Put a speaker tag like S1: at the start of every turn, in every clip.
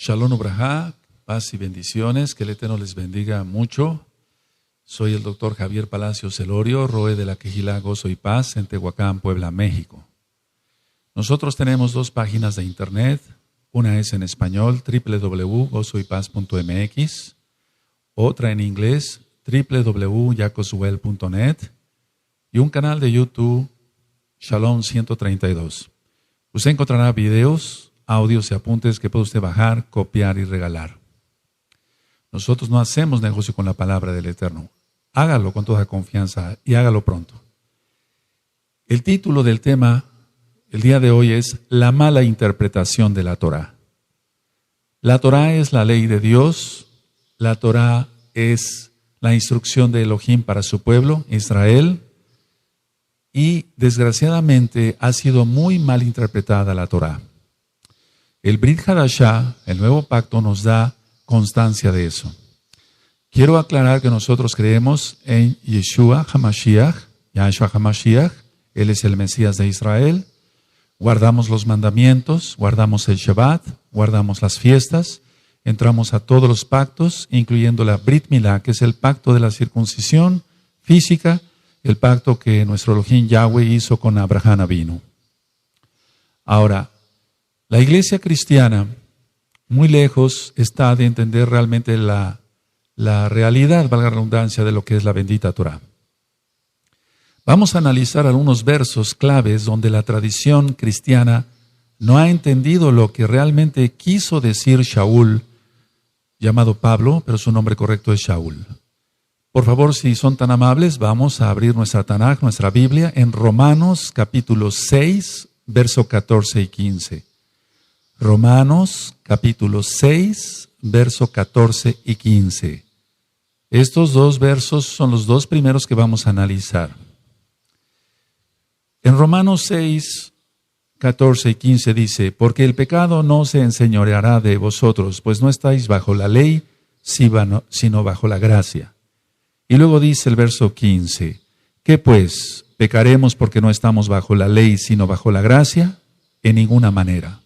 S1: Shalom Ubrajá, paz y bendiciones, que el Eterno les bendiga mucho. Soy el doctor Javier Palacios Celorio, Roe de la Quejilá Gozo y Paz en Tehuacán, Puebla, México. Nosotros tenemos dos páginas de internet, una es en español, www.gozoypaz.mx, otra en inglés, www.yacosuel.net y un canal de YouTube, Shalom 132. Usted encontrará videos, audios y apuntes que puede usted bajar, copiar y regalar. Nosotros no hacemos negocio con la palabra del Eterno. Hágalo con toda confianza y hágalo pronto. El título del tema el día de hoy es la mala interpretación de la Torá. La Torá es la ley de Dios. La Torá es la instrucción de Elohim para su pueblo, Israel. Y desgraciadamente ha sido muy mal interpretada la Torá. El Brit Hadashah, el nuevo pacto, nos da constancia de eso. Quiero aclarar que nosotros creemos en Yeshua HaMashiach, Yahshua HaMashiach, Él es el Mesías de Israel. Guardamos los mandamientos, guardamos el Shabbat, guardamos las fiestas, entramos a todos los pactos, incluyendo la Brit Milá, que es el pacto de la circuncisión física, el pacto que nuestro Elohim Yahweh hizo con Abraham Avinu. Ahora, la iglesia cristiana, muy lejos está de entender realmente la realidad, valga la redundancia, de lo que es la bendita Torá. Vamos a analizar algunos versos claves donde la tradición cristiana no ha entendido lo que realmente quiso decir Shaul, llamado Pablo, pero su nombre correcto es Shaul. Por favor, si son tan amables, vamos a abrir nuestra Tanaj, nuestra Biblia, en Romanos capítulo 6, verso 14 y 15. Romanos capítulo 6, verso 14 y 15. Estos dos versos son los dos primeros que vamos a analizar. En Romanos 6, 14 y 15 dice, porque el pecado no se enseñoreará de vosotros, pues no estáis bajo la ley, sino bajo la gracia. Y luego dice el verso 15, ¿qué pues? ¿Pecaremos porque no estamos bajo la ley, sino bajo la gracia? En ninguna manera.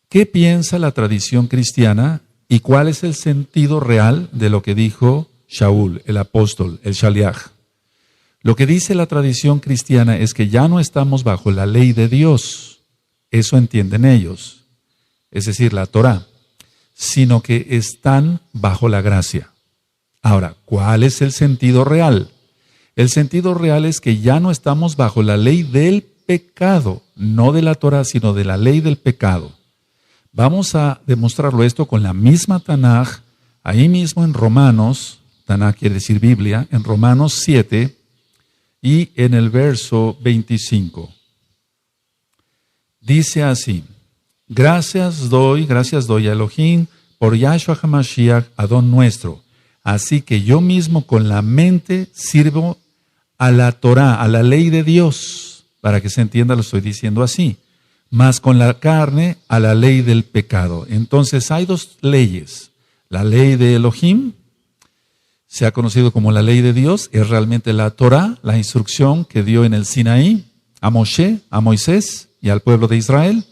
S1: ¿Qué piensa la tradición cristiana y cuál es el sentido real de lo que dijo Shaul, el apóstol, el Shaliach? Lo que dice la tradición cristiana es que ya no estamos bajo la ley de Dios, eso entienden ellos, es decir, la Torá, sino que están bajo la gracia. Ahora, ¿cuál es el sentido real? El sentido real es que ya no estamos bajo la ley del pecado, no de la Torá, sino de la ley del pecado. Vamos a demostrarlo esto con la misma Tanaj, ahí mismo en Romanos, Tanaj quiere decir Biblia, en Romanos 7 y en el verso 25. Dice así, gracias doy a Elohim por Yahshua HaMashiach, Adón nuestro. Así que yo mismo con la mente sirvo a la Torá, a la ley de Dios. Para que se entienda lo estoy diciendo así. Más con la carne a la ley del pecado. Entonces hay dos leyes. La ley de Elohim, se ha conocido como la ley de Dios, es realmente la Torá, la instrucción que dio en el Sinaí a Moshe, a Moisés y al pueblo de Israel,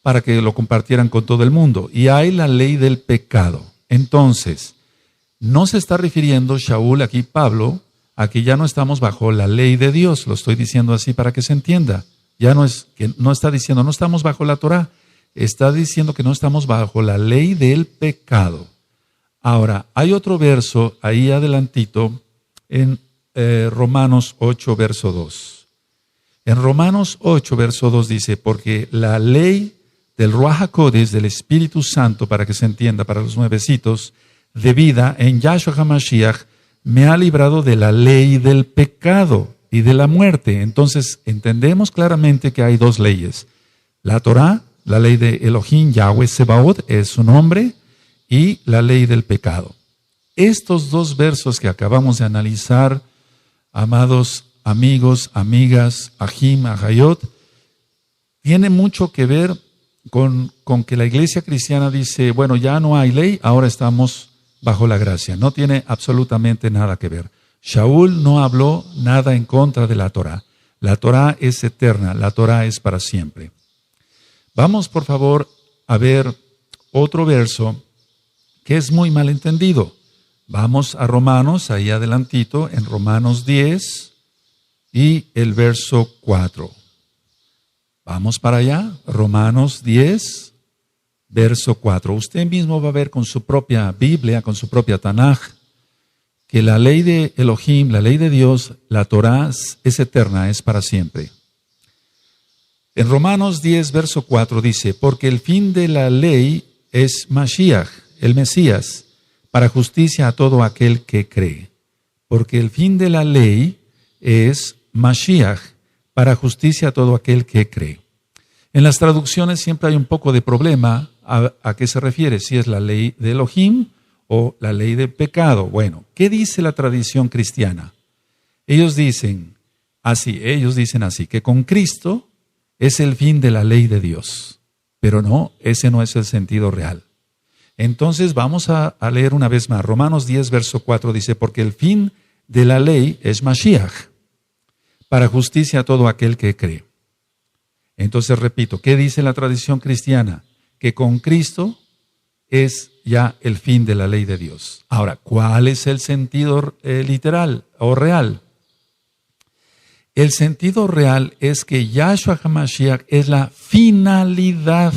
S1: para que lo compartieran con todo el mundo. Y hay la ley del pecado. Entonces, no se está refiriendo Shaul, aquí Pablo, a que ya no estamos bajo la ley de Dios. Lo estoy diciendo así para que se entienda. Ya no es que no está diciendo no estamos bajo la Torá, está diciendo que no estamos bajo la ley del pecado. Ahora, hay otro verso ahí adelantito en Romanos 8, verso 2. En Romanos 8, verso 2 dice, porque la ley del Ruach HaKodesh, del Espíritu Santo, para que se entienda, para los nuevecitos, de vida en Yahshua HaMashiach, me ha librado de la ley del pecado y de la muerte. Entonces, entendemos claramente que hay dos leyes. La Torá, la ley de Elohim, Yahweh Sebaot, es su nombre, y la ley del pecado. Estos dos versos que acabamos de analizar, amados amigos, amigas, Ahim, Ahayot, tienen mucho que ver con que la iglesia cristiana dice, bueno, ya no hay ley, ahora estamos bajo la gracia. No tiene absolutamente nada que ver. Shaul no habló nada en contra de la Torá. La Torá es eterna, la Torá es para siempre. Vamos, por favor, a ver otro verso que es muy mal entendido. Vamos a Romanos, ahí adelantito, en Romanos 10 y el verso 4. Vamos para allá, Romanos 10, verso 4. Usted mismo va a ver con su propia Biblia, con su propia Tanaj, que la ley de Elohim, la ley de Dios, la Torah es eterna, es para siempre. En Romanos 10, verso 4 dice, porque el fin de la ley es Mashiach, el Mesías, para justicia a todo aquel que cree. Porque el fin de la ley es Mashiach, para justicia a todo aquel que cree. En las traducciones siempre hay un poco de problema a qué se refiere, si es la ley de Elohim o la ley de pecado. Bueno, ¿qué dice la tradición cristiana? Ellos dicen así, que con Cristo es el fin de la ley de Dios. Pero no, ese no es el sentido real. Entonces vamos a leer una vez más. Romanos 10, verso 4 dice, porque el fin de la ley es Mashiach, para justicia a todo aquel que cree. Entonces repito, ¿qué dice la tradición cristiana? Que con Cristo es ya el fin de la ley de Dios. Ahora, ¿cuál es el sentido literal o real? El sentido real es que Yahshua HaMashiach es la finalidad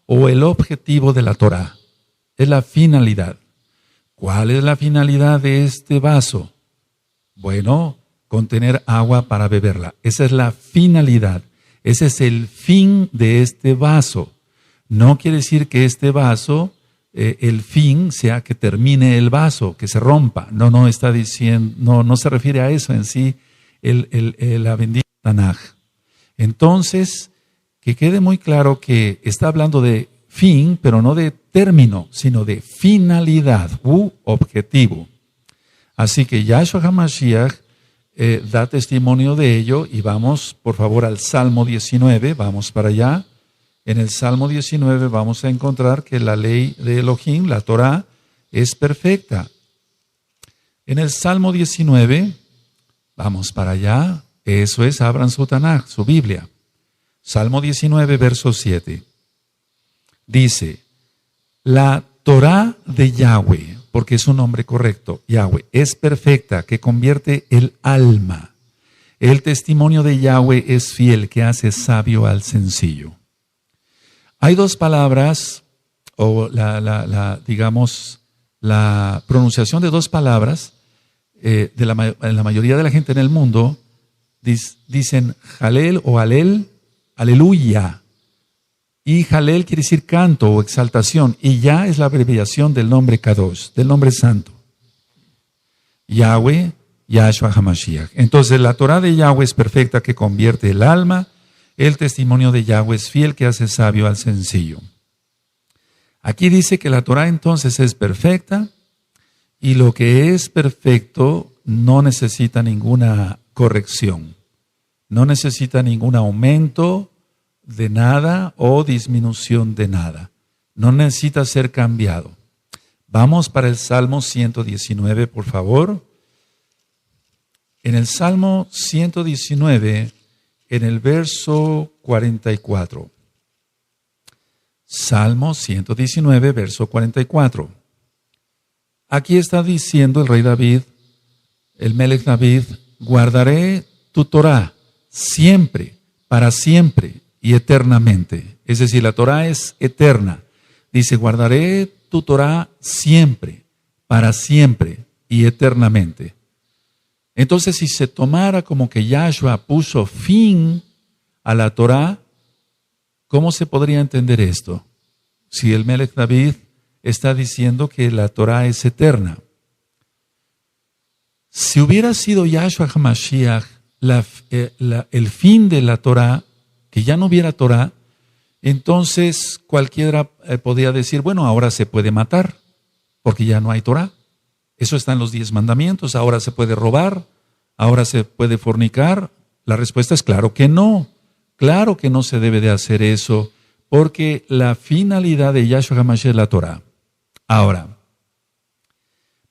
S1: o el objetivo de la Torah. Es la finalidad. ¿Cuál es la finalidad de este vaso? Bueno, contener agua para beberla. Esa es la finalidad. Ese es el fin de este vaso. No quiere decir que este vaso, el fin sea que termine el vaso, que se rompa. No está diciendo, no se refiere a eso en sí, la bendita Tanaj. Entonces, que quede muy claro que está hablando de fin, pero no de término, sino de finalidad u objetivo. Así que Yahshua HaMashiach da testimonio de ello y vamos, por favor, al Salmo 19, vamos para allá. En el Salmo 19 vamos a encontrar que la ley de Elohim, la Torah, es perfecta. En el Salmo 19, vamos para allá, eso es, abran su Tanaj, su Biblia. Salmo 19, verso 7. Dice, la Torah de Yahweh, porque es un nombre correcto, Yahweh, es perfecta, que convierte el alma. El testimonio de Yahweh es fiel, que hace sabio al sencillo. Hay dos palabras, o digamos, la pronunciación de dos palabras, en la mayoría de la gente en el mundo, dicen Jalel o Alel, aleluya. Y Jalel quiere decir canto o exaltación, y ya es la abreviación del nombre Kadosh, del nombre santo. Yahweh, Yahshua HaMashiach. Entonces la Torah de Yahweh es perfecta, que convierte el alma. El testimonio de Yahweh es fiel, que hace sabio al sencillo. Aquí dice que la Torah entonces es perfecta, y lo que es perfecto no necesita ninguna corrección, no necesita ningún aumento de nada o disminución de nada. No necesita ser cambiado. Vamos para el Salmo 119, por favor. En el Salmo 119, en el verso 44. Salmo 119, verso 44. Aquí está diciendo el rey David, el Melech David, guardaré tu Torah siempre, para siempre y eternamente. Es decir, la Torah es eterna. Dice, guardaré tu Torah siempre, para siempre y eternamente. Entonces, si se tomara como que Yahshua puso fin a la Torah, ¿cómo se podría entender esto? Si el Melech David está diciendo que la Torah es eterna. Si hubiera sido Yahshua HaMashiach el fin de la Torah, que ya no hubiera Torah, entonces cualquiera podría decir, bueno, ahora se puede matar, porque ya no hay Torah. Eso está en los 10 mandamientos. Ahora se puede robar, ahora se puede fornicar. La respuesta es claro que no. Claro que no se debe de hacer eso, porque la finalidad de Yahshua HaMashiach es la Torah. Ahora,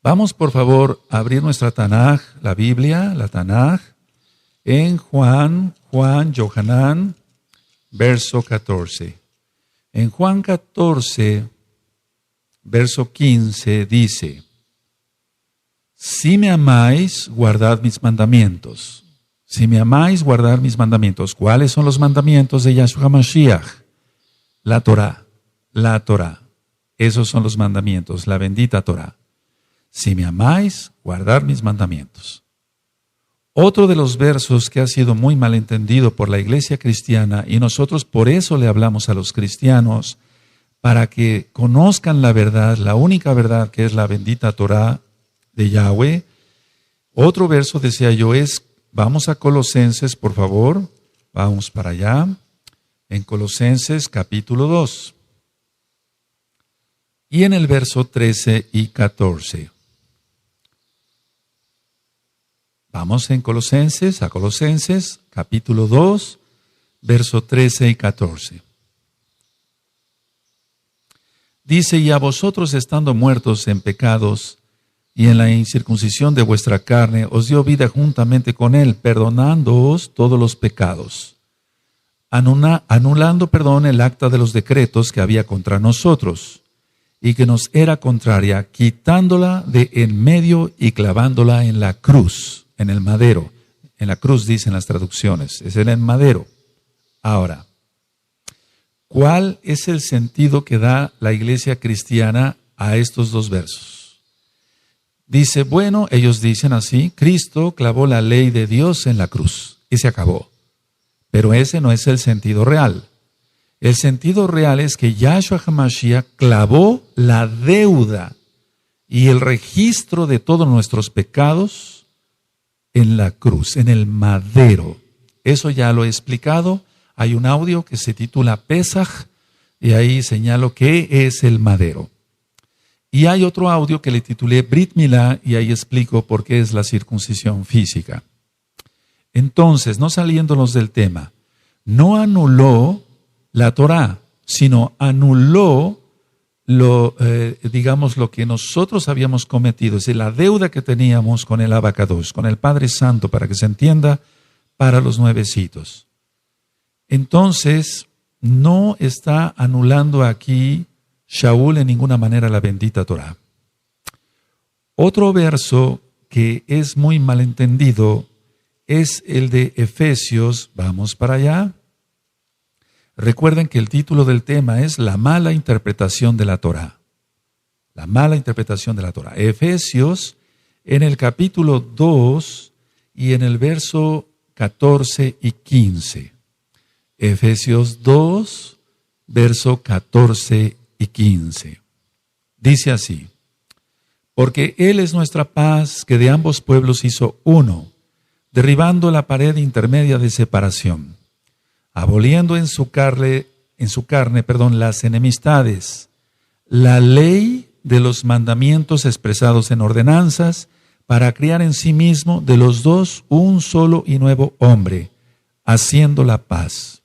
S1: vamos por favor a abrir nuestra Tanaj, la Biblia, la Tanaj, en Juan, Yohanan, verso 14. En Juan 14, verso 15 dice, si me amáis, guardad mis mandamientos. Si me amáis, guardad mis mandamientos. ¿Cuáles son los mandamientos de Yahshua Mashiach? La Torah. La Torah. Esos son los mandamientos, la bendita Torah. Si me amáis, guardad mis mandamientos. Otro de los versos que ha sido muy malentendido por la iglesia cristiana, y nosotros por eso le hablamos a los cristianos, para que conozcan la verdad, la única verdad que es la bendita Torah de Yahweh. Otro verso, decía yo, es, vamos a Colosenses, por favor, vamos para allá, en Colosenses capítulo 2, y en el verso 13 y 14. Vamos en Colosenses, a Colosenses, capítulo 2, verso 13 y 14. Dice, y a vosotros estando muertos en pecados y en la incircuncisión de vuestra carne, os dio vida juntamente con él, perdonándoos todos los pecados, anulando, el acta de los decretos que había contra nosotros y que nos era contraria, quitándola de en medio y clavándola en la cruz. En el madero. En la cruz dicen las traducciones. Es en el madero. Ahora, ¿cuál es el sentido que da la iglesia cristiana a estos dos versos? Dice, bueno, ellos dicen así, Cristo clavó la ley de Dios en la cruz y se acabó. Pero ese no es el sentido real. El sentido real es que Yahshua HaMashiach clavó la deuda y el registro de todos nuestros pecados en la cruz, en el madero. Eso ya lo he explicado. Hay un audio que se titula Pesaj y ahí señalo qué es el madero. Y hay otro audio que le titulé Brit Milá y ahí explico por qué es la circuncisión física. Entonces, no saliéndonos del tema, no anuló la Torah, sino anuló lo que nosotros habíamos cometido, es decir, la deuda que teníamos con el Abacados, con el Padre Santo, para que se entienda, para los nuevecitos. Entonces, no está anulando aquí Shaul en ninguna manera la bendita Torah. Otro verso que es muy malentendido es el de Efesios, vamos para allá. Recuerden que el título del tema es la mala interpretación de la Torah. La mala interpretación de la Torah. Efesios, en el capítulo 2 y en el verso 14 y 15. Efesios 2, verso 14 y 15. Dice así, porque Él es nuestra paz, que de ambos pueblos hizo uno, derribando la pared intermedia de separación, aboliendo en su carne, las enemistades, la ley de los mandamientos expresados en ordenanzas, para criar en sí mismo de los dos un solo y nuevo hombre, haciendo la paz.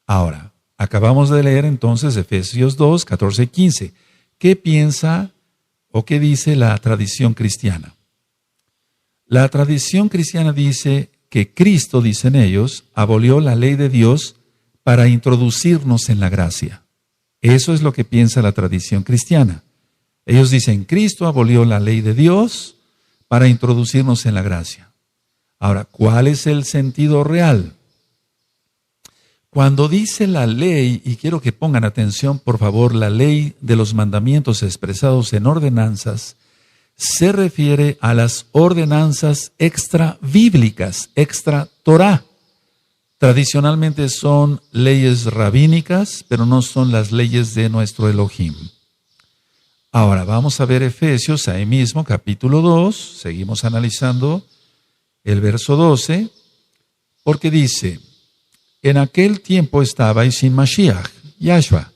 S1: Ahora, acabamos de leer entonces Efesios 2, 14 y 15. ¿Qué piensa o qué dice la tradición cristiana? La tradición cristiana dice que Cristo, dicen ellos, abolió la ley de Dios para introducirnos en la gracia. Eso es lo que piensa la tradición cristiana. Ellos dicen, Cristo abolió la ley de Dios para introducirnos en la gracia. Ahora, ¿cuál es el sentido real? Cuando dice la ley, y quiero que pongan atención, por favor, la ley de los mandamientos expresados en ordenanzas, se refiere a las ordenanzas extra bíblicas, extra Torah. Tradicionalmente son leyes rabínicas, pero no son las leyes de nuestro Elohim. Ahora vamos a ver Efesios, ahí mismo, capítulo 2, seguimos analizando el verso 12, porque dice, en aquel tiempo estabais sin Mashiach, Yahshua,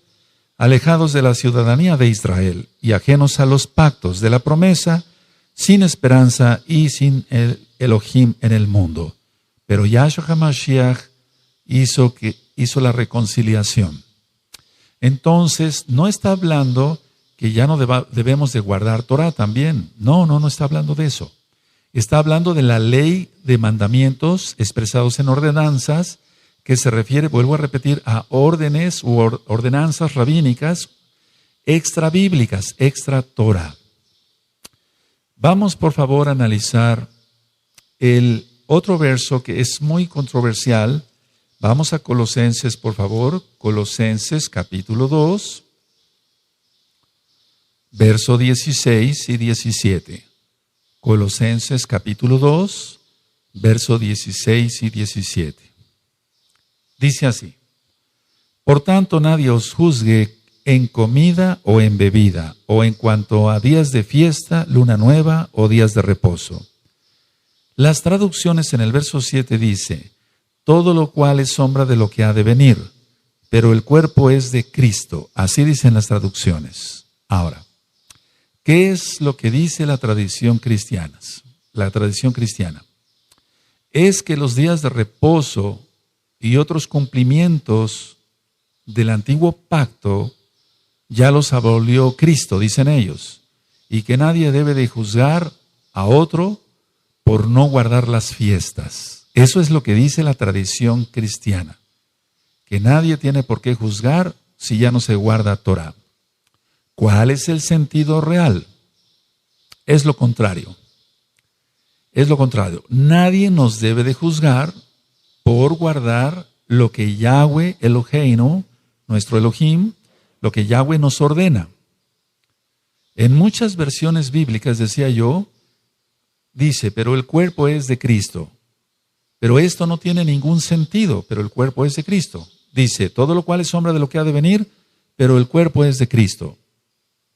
S1: alejados de la ciudadanía de Israel y ajenos a los pactos de la promesa, sin esperanza y sin el Elohim en el mundo. Pero Yahshua HaMashiach hizo la reconciliación. Entonces, no está hablando que ya no debemos de guardar Torah también. No está hablando de eso. Está hablando de la ley de mandamientos expresados en ordenanzas, que se refiere, vuelvo a repetir, a órdenes u ordenanzas rabínicas extrabíblicas, extra Torah. Vamos por favor a analizar el otro verso que es muy controversial. Vamos a Colosenses, por favor. Colosenses capítulo 2, verso 16 y 17. Colosenses capítulo 2, verso 16 y 17. Dice así: por tanto nadie os juzgue en comida o en bebida, o en cuanto a días de fiesta, luna nueva o días de reposo. Las traducciones en el verso 7 dice: todo lo cual es sombra de lo que ha de venir, pero el cuerpo es de Cristo. Así dicen las traducciones. Ahora, ¿qué es lo que dice la tradición cristiana? La tradición cristiana es que los días de reposo y otros cumplimientos del antiguo pacto ya los abolió Cristo, dicen ellos, y que nadie debe de juzgar a otro por no guardar las fiestas. Eso es lo que dice la tradición cristiana, que nadie tiene por qué juzgar si ya no se guarda Torah. ¿Cuál es el sentido real? Es lo contrario. Es lo contrario. Nadie nos debe de juzgar por guardar lo que Yahweh Eloheinu, nuestro Elohim, lo que Yahweh nos ordena. En muchas versiones bíblicas, decía yo, dice, pero el cuerpo es de Cristo. Pero esto no tiene ningún sentido, pero el cuerpo es de Cristo. Dice, todo lo cual es sombra de lo que ha de venir, pero el cuerpo es de Cristo.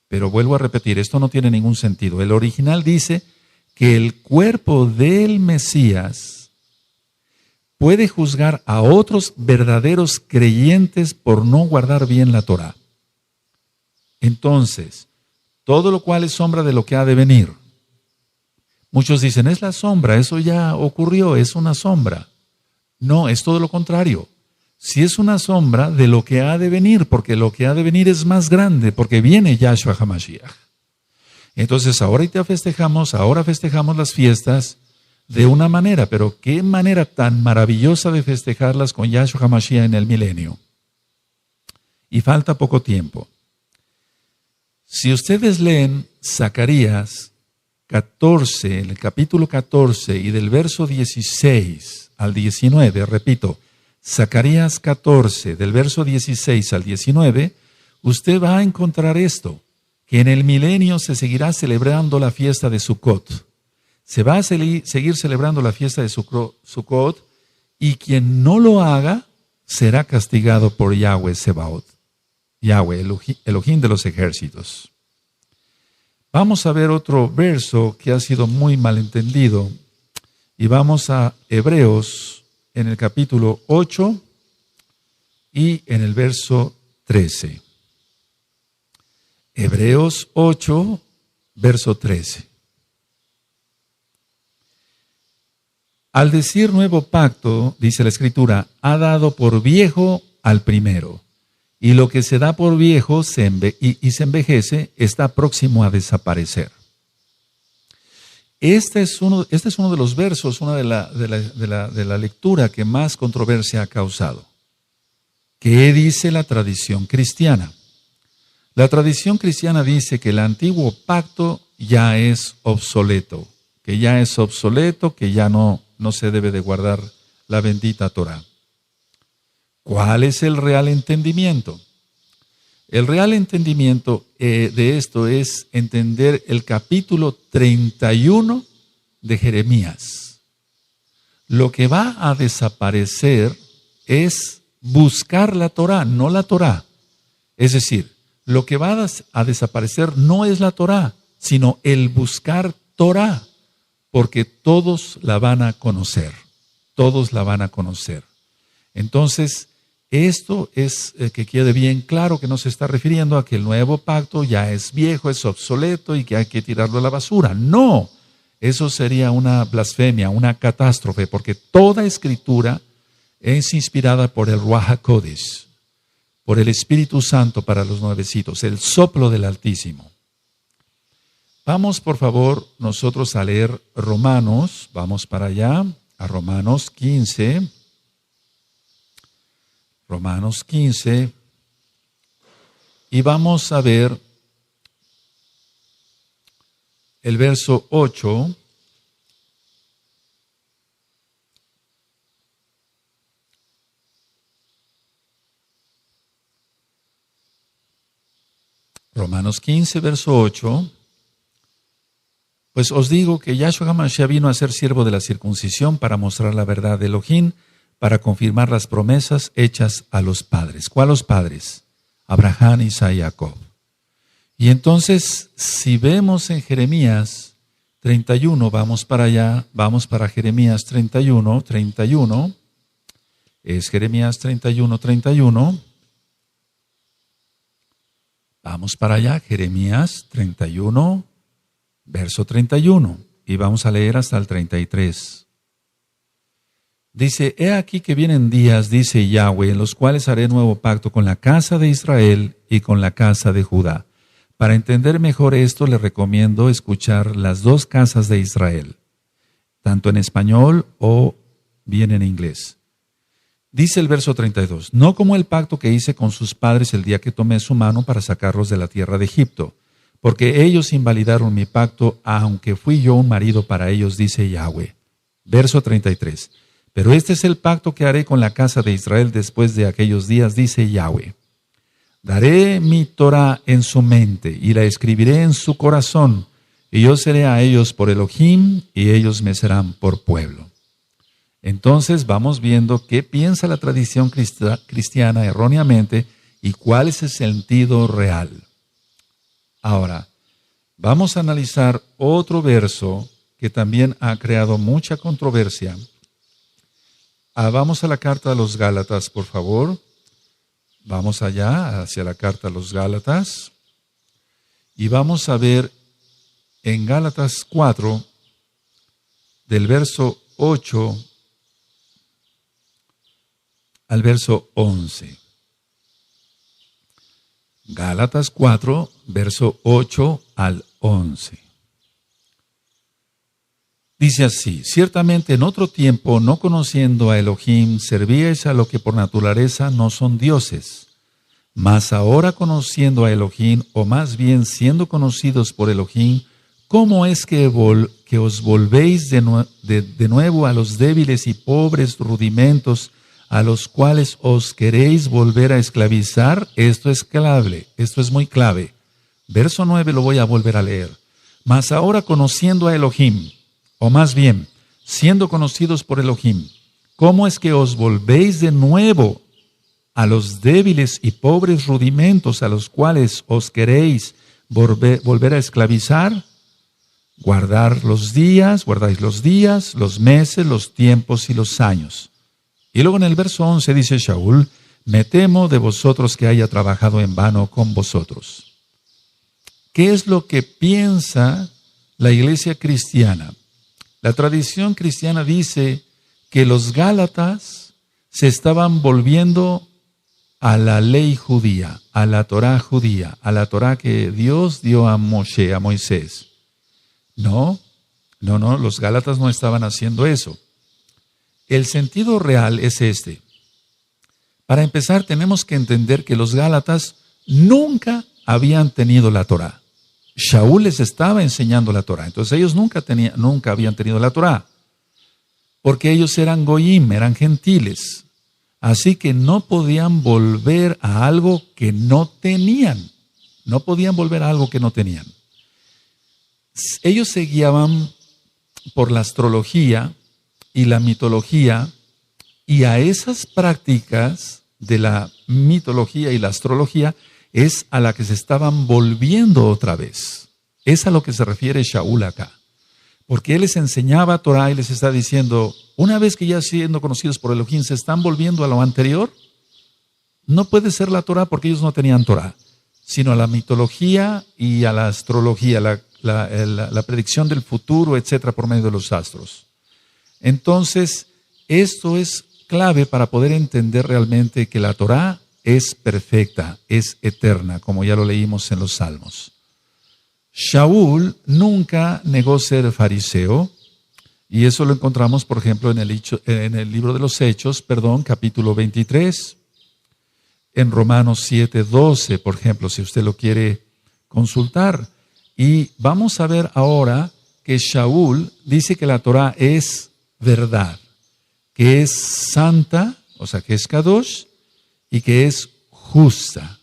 S1: Pero vuelvo a repetir, esto no tiene ningún sentido. El original dice que el cuerpo del Mesías puede juzgar a otros verdaderos creyentes por no guardar bien la Torah. Entonces, todo lo cual es sombra de lo que ha de venir. Muchos dicen, es la sombra, eso ya ocurrió, es una sombra. No, es todo lo contrario. Si es una sombra de lo que ha de venir, porque lo que ha de venir es más grande, porque viene Yahshua HaMashiach. Entonces, ahora festejamos las fiestas de una manera, pero qué manera tan maravillosa de festejarlas con Yahshua HaMashiach en el milenio. Y falta poco tiempo. Si ustedes leen Zacarías 14, en el capítulo 14 y del verso 16 al 19, repito, Zacarías 14, del verso 16 al 19, usted va a encontrar esto, que en el milenio se seguirá celebrando la fiesta de Sukkot. Se va a seguir celebrando la fiesta de Sukkot, y quien no lo haga será castigado por Yahweh Sebaot, Yahweh, Elohim de los ejércitos. Vamos a ver otro verso que ha sido muy malentendido, y vamos a Hebreos en el capítulo 8 y en el verso 13. Hebreos 8, verso 13. Al decir nuevo pacto, dice la Escritura, ha dado por viejo al primero, y lo que se da por viejo se envejece, está próximo a desaparecer. Este es uno de los versos, una de la lectura que más controversia ha causado. ¿Qué dice la tradición cristiana? La tradición cristiana dice que el antiguo pacto ya es obsoleto, que ya no se debe de guardar la bendita Torah. ¿Cuál es el real entendimiento? El real entendimiento de esto es entender el capítulo 31 de Jeremías. Lo que va a desaparecer es buscar la Torah, no la Torah. Es decir, lo que va a desaparecer no es la Torah, sino el buscar Torah, porque todos la van a conocer. Todos la van a conocer. Entonces, esto es que quede bien claro que no se está refiriendo a que el nuevo pacto ya es viejo, es obsoleto y que hay que tirarlo a la basura. No, eso sería una blasfemia, una catástrofe, porque toda escritura es inspirada por el Ruach HaKodesh, por el Espíritu Santo para los nuevecitos, el soplo del Altísimo. Vamos, por favor, nosotros a leer Romanos, vamos para allá, a Romanos 15. Romanos 15, Y vamos a ver el verso 8. Romanos 15, verso 8. Pues os digo que Yahshua HaMashiach vino a ser siervo de la circuncisión para mostrar la verdad de Elohim, para confirmar las promesas hechas a los padres. ¿Cuáles padres? Abraham, Isaac y Jacob. Y entonces, si vemos en Jeremías 31, vamos para allá, vamos para Jeremías 31, es Jeremías 31, 31. Vamos para allá, Jeremías 31, verso 31, y vamos a leer hasta el 33. Dice, he aquí que vienen días, dice Yahweh, en los cuales haré nuevo pacto con la casa de Israel y con la casa de Judá. Para entender mejor esto, le recomiendo escuchar las dos casas de Israel, tanto en español o bien en inglés. Dice el verso 32, no como el pacto que hice con sus padres el día que tomé su mano para sacarlos de la tierra de Egipto, porque ellos invalidaron mi pacto, aunque fui yo un marido para ellos, dice Yahweh. Verso 33, pero este es el pacto que haré con la casa de Israel después de aquellos días, dice Yahweh. Daré mi Torah en su mente y la escribiré en su corazón, y yo seré a ellos por Elohim y ellos me serán por pueblo. Entonces vamos viendo qué piensa la tradición cristiana erróneamente y cuál es el sentido real. Ahora, vamos a analizar otro verso que también ha creado mucha controversia. Vamos a la carta a los Gálatas, por favor. Vamos allá, hacia la carta a los Gálatas. Y vamos a ver en Gálatas 4, del verso 8 al verso 11. Gálatas 4, verso 8 al 11. Dice así, ciertamente en otro tiempo, no conociendo a Elohim, servíais a lo que por naturaleza no son dioses. Mas ahora conociendo a Elohim, o más bien siendo conocidos por Elohim, ¿cómo es que os volvéis de nuevo a los débiles y pobres rudimentos a los cuales os queréis volver a esclavizar? Esto es clave, esto es muy clave. Verso 9 lo voy a volver a leer. Mas ahora conociendo a Elohim, o más bien, siendo conocidos por Elohim, ¿cómo es que os volvéis de nuevo a los débiles y pobres rudimentos a los cuales os queréis volver a esclavizar? Guardáis los días, los meses, los tiempos y los años. Y luego en el verso 11 dice Shaul, me temo de vosotros que haya trabajado en vano con vosotros. ¿Qué es lo que piensa la iglesia cristiana? La tradición cristiana dice que los Gálatas se estaban volviendo a la ley judía, a la Torá judía, a la Torá que Dios dio a Moshe, a Moisés. No, los Gálatas no estaban haciendo eso. El sentido real es este. Para empezar, tenemos que entender que los Gálatas nunca habían tenido la Torá. Shaul les estaba enseñando la Torá. Entonces ellos nunca habían tenido la Torá. Porque ellos eran goyim, eran gentiles. Así que no podían volver a algo que no tenían. No podían volver a algo que no tenían. Ellos se guiaban por la astrología y la mitología, y a esas prácticas de la mitología y la astrología es a la que se estaban volviendo otra vez. Es a lo que se refiere Shaul acá. Porque él les enseñaba Torah y les está diciendo, una vez que ya siendo conocidos por Elohim se están volviendo a lo anterior, no puede ser la Torah porque ellos no tenían Torah, sino a la mitología y a la astrología, la predicción del futuro, etcétera, por medio de los astros. Entonces, esto es clave para poder entender realmente que la Torah es perfecta, es eterna, como ya lo leímos en los Salmos. Shaul nunca negó ser fariseo, y eso lo encontramos, por ejemplo, en el libro de los Hechos, capítulo 23. en Romanos 7:12, por ejemplo, si usted lo quiere consultar. Y vamos a ver ahora que Shaul dice que la Torah es verdad, que es santa, o sea, que es Kadosh, y que es justa.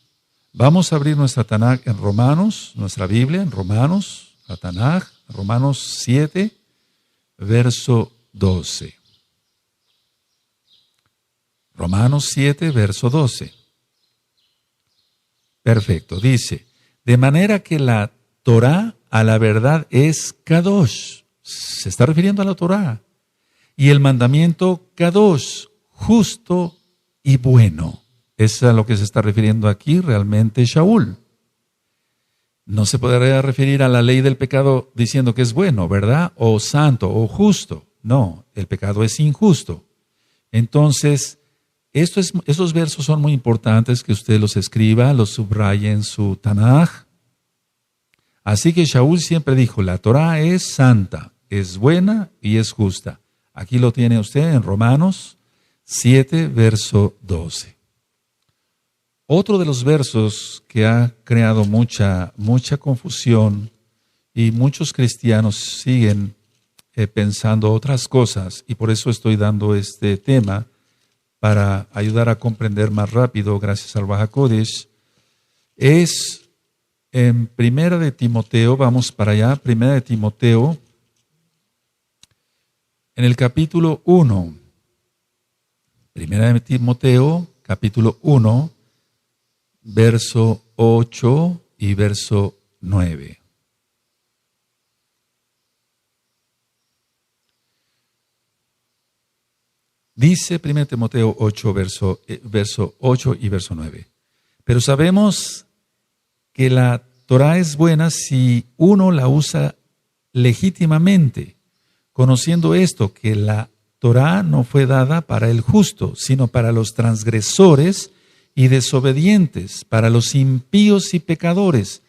S1: Vamos a abrir nuestra Tanaj en Romanos, nuestra Biblia en Romanos, la Tanaj, Romanos 7, verso 12. Romanos 7, verso 12. Perfecto, dice, de manera que la Torah a la verdad es Kadosh, se está refiriendo a la Torah, y el mandamiento Kadosh, justo y bueno. Es a lo que se está refiriendo aquí realmente Shaul. No se podría referir a la ley del pecado diciendo que es bueno, ¿verdad? O santo, o justo. No, el pecado es injusto. Entonces, estos versos son muy importantes que usted los escriba, los subraye en su Tanaj. Así que Shaul siempre dijo, la Torah es santa, es buena y es justa. Aquí lo tiene usted en Romanos 7, verso 12. Otro de los versos que ha creado mucha confusión y muchos cristianos siguen pensando otras cosas, y por eso estoy dando este tema para ayudar a comprender más rápido, gracias al Ruach HaKodesh, es en Primera de Timoteo, vamos para allá, Primera de Timoteo, en el capítulo 1, Primera de Timoteo, capítulo 1, verso 8 y verso 9. Dice 1 Timoteo 8, verso 8 y verso 9. Pero sabemos que la Torah es buena si uno la usa legítimamente, conociendo esto, que la Torah no fue dada para el justo, sino para los transgresores y desobedientes, para los impíos y pecadores,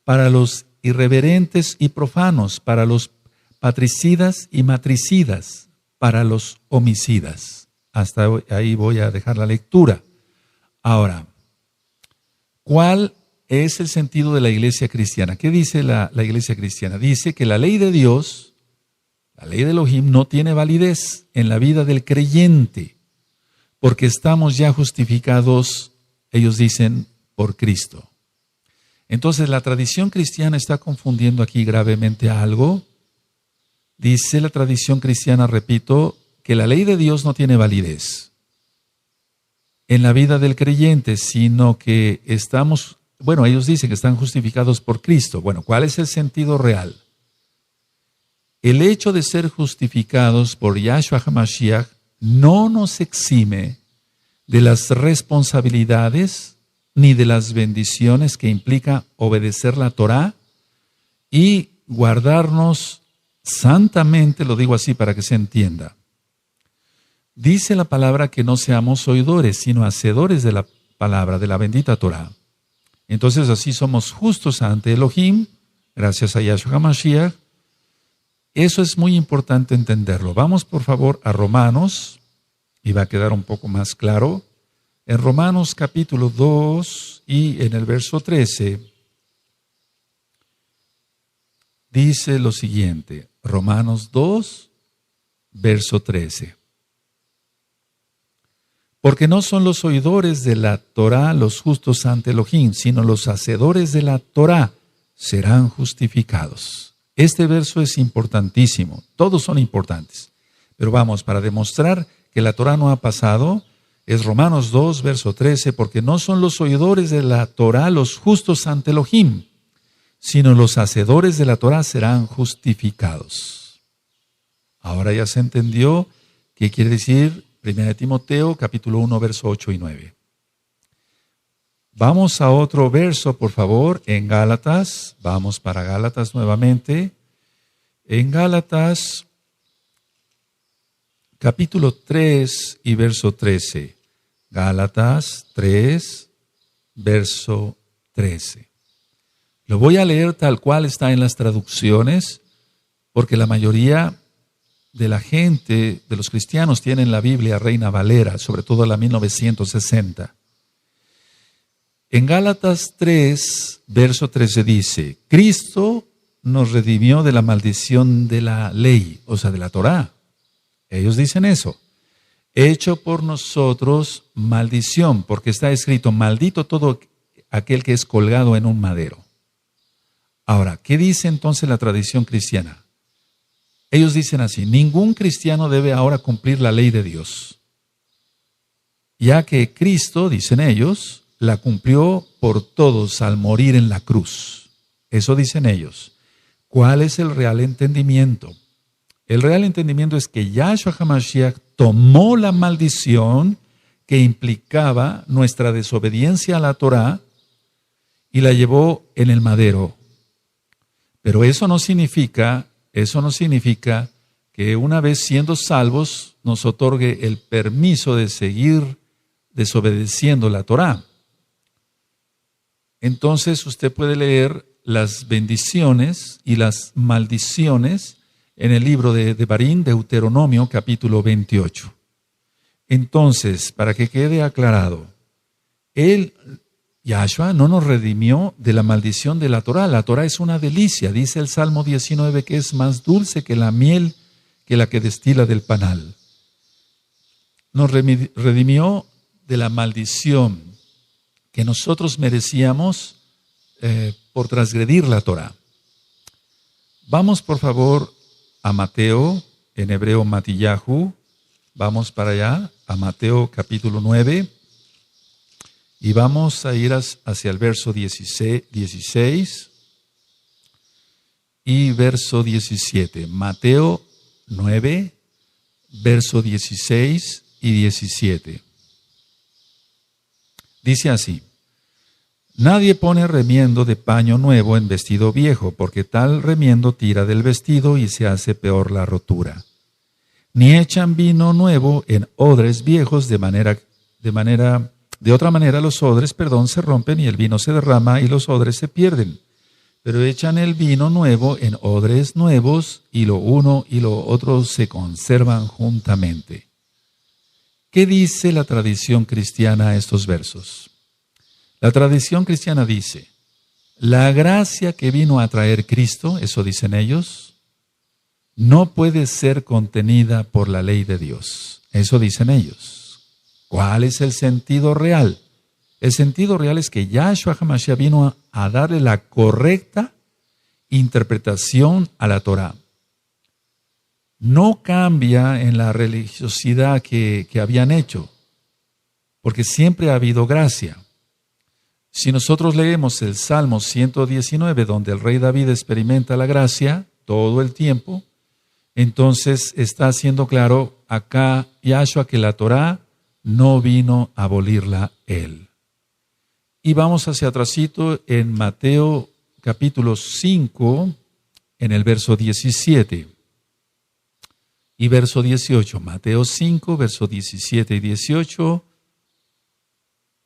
S1: para los irreverentes y profanos, para los patricidas y matricidas, para los homicidas. Hasta ahí voy a dejar la lectura. Ahora, ¿cuál es el sentido de la iglesia cristiana? ¿Qué dice la iglesia cristiana? Dice que la ley de Dios, la ley de Elohim, no tiene validez en la vida del creyente, porque estamos ya justificados, ellos dicen, por Cristo. Entonces la tradición cristiana está confundiendo aquí gravemente algo. Dice la tradición cristiana, repito, que la ley de Dios no tiene validez en la vida del creyente, sino que ellos dicen que están justificados por Cristo. Bueno, ¿cuál es el sentido real? El hecho de ser justificados por Yahshua HaMashiach no nos exime de las responsabilidades ni de las bendiciones que implica obedecer la Torah y guardarnos santamente, lo digo así para que se entienda. Dice la palabra que no seamos oidores, sino hacedores de la palabra, de la bendita Torah. Entonces así somos justos ante Elohim, gracias a Yahshua HaMashiach. Eso es muy importante entenderlo. Vamos por favor a Romanos, y va a quedar un poco más claro. En Romanos capítulo 2 y en el verso 13, dice lo siguiente. Romanos 2, verso 13. Porque no son los oidores de la Torah los justos ante Elohim, sino los hacedores de la Torah serán justificados. Este verso es importantísimo, todos son importantes. Pero vamos, para demostrar que la Torah no ha pasado, es Romanos 2, verso 13, porque no son los oidores de la Torah los justos ante Elohim, sino los hacedores de la Torah serán justificados. Ahora ya se entendió qué quiere decir 1 Timoteo, capítulo 1, verso 8 y 9. Vamos a otro verso, por favor, en Gálatas. Vamos para Gálatas nuevamente. En Gálatas, capítulo 3 y verso 13. Gálatas 3, verso 13. Lo voy a leer tal cual está en las traducciones, porque la mayoría de la gente, de los cristianos, tienen la Biblia Reina Valera, sobre todo la 1960. En Gálatas 3, verso 13 dice, Cristo nos redimió de la maldición de la ley, o sea, de la Torá. Ellos dicen eso. Hecho por nosotros maldición, porque está escrito, maldito todo aquel que es colgado en un madero. Ahora, ¿qué dice entonces la tradición cristiana? Ellos dicen así, ningún cristiano debe ahora cumplir la ley de Dios, ya que Cristo, dicen ellos, la cumplió por todos al morir en la cruz. Eso dicen ellos. ¿Cuál es el real entendimiento? El real entendimiento es que Yahshua HaMashiach tomó la maldición que implicaba nuestra desobediencia a la Torá y la llevó en el madero. Pero eso no significa que una vez siendo salvos nos otorgue el permiso de seguir desobedeciendo la Torá. Entonces usted puede leer las bendiciones y las maldiciones en el libro de Devarim, Deuteronomio, capítulo 28. Entonces, para que quede aclarado, Yahshua no nos redimió de la maldición de la Torá. La Torá es una delicia, dice el Salmo 19, que es más dulce que la miel que la que destila del panal. Nos redimió de la maldición que nosotros merecíamos por transgredir la Torá. Vamos, por favor, a Mateo, en hebreo Matillahu. Vamos para allá, a Mateo capítulo 9. Y vamos a ir hacia el verso 16 y verso 17. Mateo 9, verso 16 y 17. Dice así, nadie pone remiendo de paño nuevo en vestido viejo, porque tal remiendo tira del vestido y se hace peor la rotura. Ni echan vino nuevo en odres viejos, de otra manera los odres, se rompen y el vino se derrama y los odres se pierden. Pero echan el vino nuevo en odres nuevos y lo uno y lo otro se conservan juntamente. ¿Qué dice la tradición cristiana a estos versos? La tradición cristiana dice, la gracia que vino a traer Cristo, eso dicen ellos, no puede ser contenida por la ley de Dios. Eso dicen ellos. ¿Cuál es el sentido real? El sentido real es que Yahshua HaMashiach vino a darle la correcta interpretación a la Torá. No cambia en la religiosidad que habían hecho, porque siempre ha habido gracia. Si nosotros leemos el Salmo 119, donde el rey David experimenta la gracia todo el tiempo, entonces está haciendo claro acá Yahshua que la Torá no vino a abolirla él. Y vamos hacia atrásito en Mateo capítulo 5, en el verso 17 y verso 18. Mateo 5, verso 17 y 18,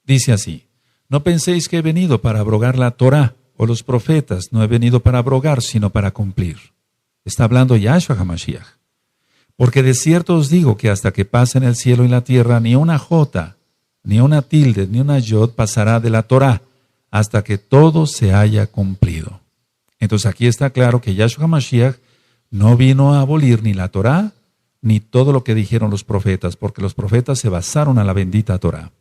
S1: dice así, no penséis que he venido para abrogar la Torá o los profetas, no he venido para abrogar, sino para cumplir. Está hablando Yahshua HaMashiach. Porque de cierto os digo que hasta que pasen el cielo y la tierra, ni una jota, ni una tilde, ni una yod pasará de la Torá, hasta que todo se haya cumplido. Entonces aquí está claro que Yahshua HaMashiach no vino a abolir ni la Torá, ni todo lo que dijeron los profetas, porque los profetas se basaron a la bendita Torá.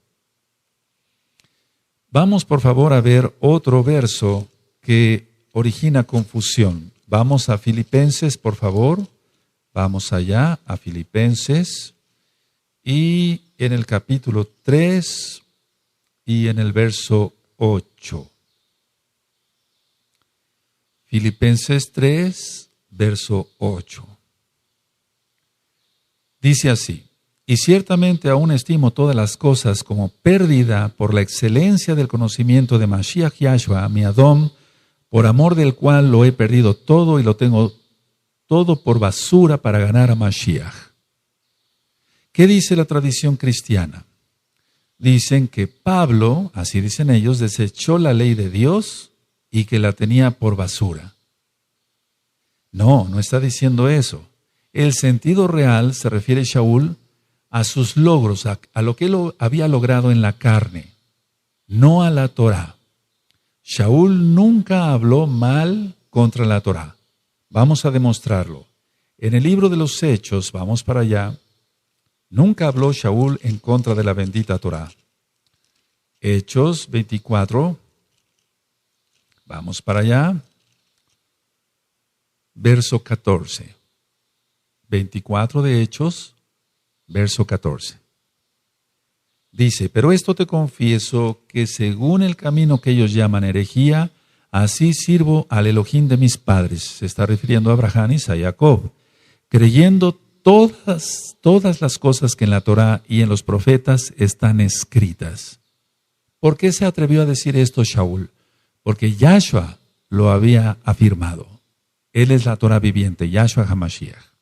S1: Vamos por favor a ver otro verso que origina confusión. Vamos a Filipenses, por favor. Vamos allá a Filipenses y en el capítulo 3 y en el verso 8. Filipenses 3, verso 8. Dice así, y ciertamente aún estimo todas las cosas como pérdida por la excelencia del conocimiento de Mashiach Yahshua, mi Adón, por amor del cual lo he perdido todo y lo tengo todo por basura para ganar a Mashiach. ¿Qué dice la tradición cristiana? Dicen que Pablo, así dicen ellos, desechó la ley de Dios y que la tenía por basura. No, no está diciendo eso. El sentido real se refiere Shaul a sus logros, a lo que él había logrado en la carne. no a la Torá. Shaul nunca habló mal contra la Torá. Vamos a demostrarlo. En el libro de los Hechos, vamos para allá, nunca habló Shaul en contra de la bendita Torá. Hechos 24, vamos para allá, verso 14. 24 de Hechos, verso 14. Dice, pero esto te confieso que según el camino que ellos llaman herejía, así sirvo al Elohim de mis padres. Se está refiriendo a Abraham y a Jacob, creyendo todas las cosas que en la Torá y en los profetas están escritas. ¿Por qué se atrevió a decir esto Shaul? Porque Yahshua lo había afirmado. Él es la Torá viviente, Yahshua HaMashiach.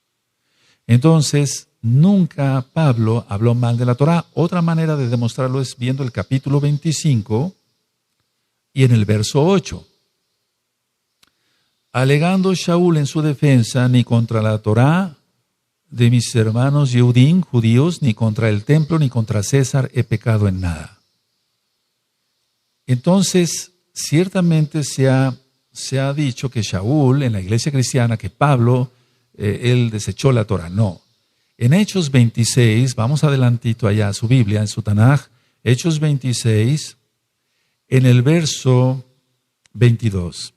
S1: Entonces, nunca Pablo habló mal de la Torá. Otra manera de demostrarlo es viendo el capítulo 25 y en el verso 8. Alegando Shaul en su defensa, ni contra la Torá de mis hermanos Yehudim, judíos, ni contra el templo, ni contra César he pecado en nada. Entonces, ciertamente se ha dicho que Shaul, en la iglesia cristiana, que Pablo, él desechó la Torá. No. En Hechos 26, vamos adelantito allá a su Biblia, en su Tanaj, Hechos 26, en el verso 22.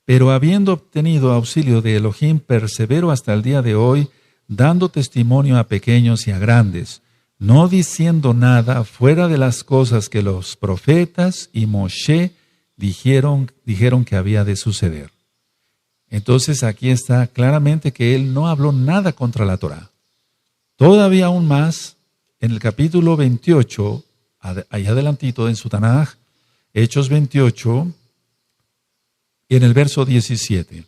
S1: Pero habiendo obtenido auxilio de Elohim, persevero hasta el día de hoy, dando testimonio a pequeños y a grandes, no diciendo nada fuera de las cosas que los profetas y Moshe dijeron que había de suceder. Entonces aquí está claramente que él no habló nada contra la Torá. Todavía aún más, en el capítulo 28, ahí adelantito en su Tanaj, Hechos 28, y en el verso 17.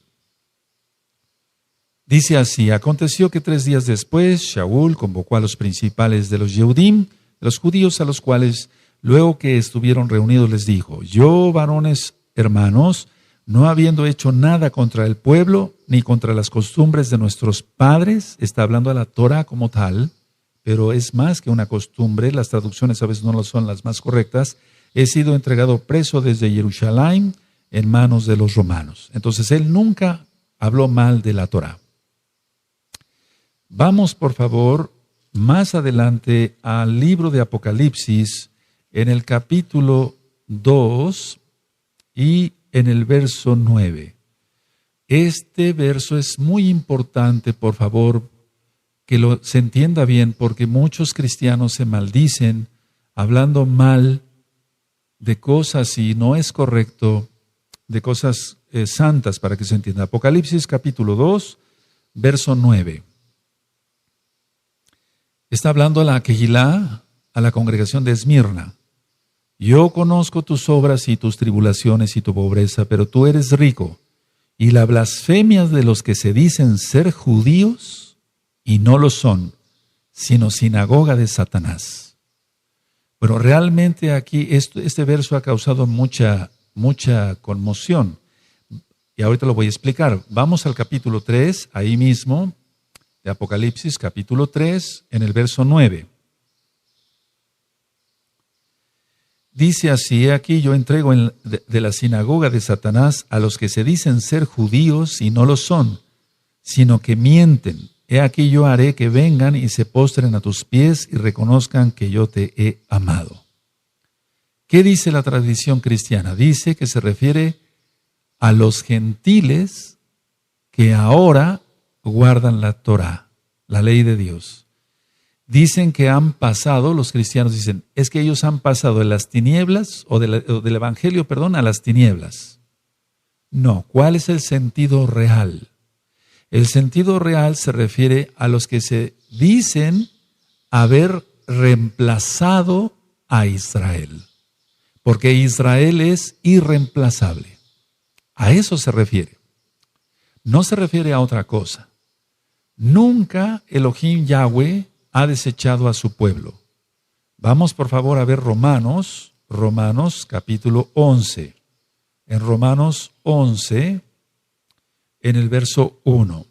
S1: Dice así, aconteció que 3 días después, Shaul convocó a los principales de los Yehudim, de los judíos, a los cuales, luego que estuvieron reunidos, les dijo, yo, varones hermanos, no habiendo hecho nada contra el pueblo, ni contra las costumbres de nuestros padres, está hablando a la Torah como tal, pero es más que una costumbre, las traducciones a veces no son las más correctas, he sido entregado preso desde Jerusalén en manos de los romanos. Entonces él nunca habló mal de la Torah. Vamos, por favor, más adelante al libro de Apocalipsis, en el capítulo 2 y en el verso 9. Este verso es muy importante, por favor, que se entienda bien, porque muchos cristianos se maldicen hablando mal de cosas, y no es correcto, de cosas santas, para que se entienda. Apocalipsis capítulo 2, verso 9. Está hablando a la Kehilá, a la congregación de Esmirna. Yo conozco tus obras y tus tribulaciones y tu pobreza, pero tú eres rico. Y la blasfemia de los que se dicen ser judíos y no lo son, sino sinagoga de Satanás. Pero realmente aquí este verso ha causado mucha conmoción. Y ahorita lo voy a explicar. Vamos al capítulo 3, ahí mismo, de Apocalipsis, capítulo 3, en el verso 9. Dice así, aquí yo entrego de la sinagoga de Satanás a los que se dicen ser judíos y no lo son, sino que mienten. He aquí yo haré que vengan y se postren a tus pies y reconozcan que yo te he amado. ¿Qué dice la tradición cristiana? Dice que se refiere a los gentiles que ahora guardan la Torá, la ley de Dios. Dicen que han pasado, los cristianos dicen, es que ellos han pasado de las tinieblas, o del evangelio, a las tinieblas. No, ¿cuál es el sentido real? El sentido real se refiere a los que se dicen haber reemplazado a Israel, porque Israel es irreemplazable. A eso se refiere. No se refiere a otra cosa. Nunca Elohim Yahweh ha desechado a su pueblo. Vamos por favor a ver Romanos capítulo 11. En Romanos 11, en el verso 1.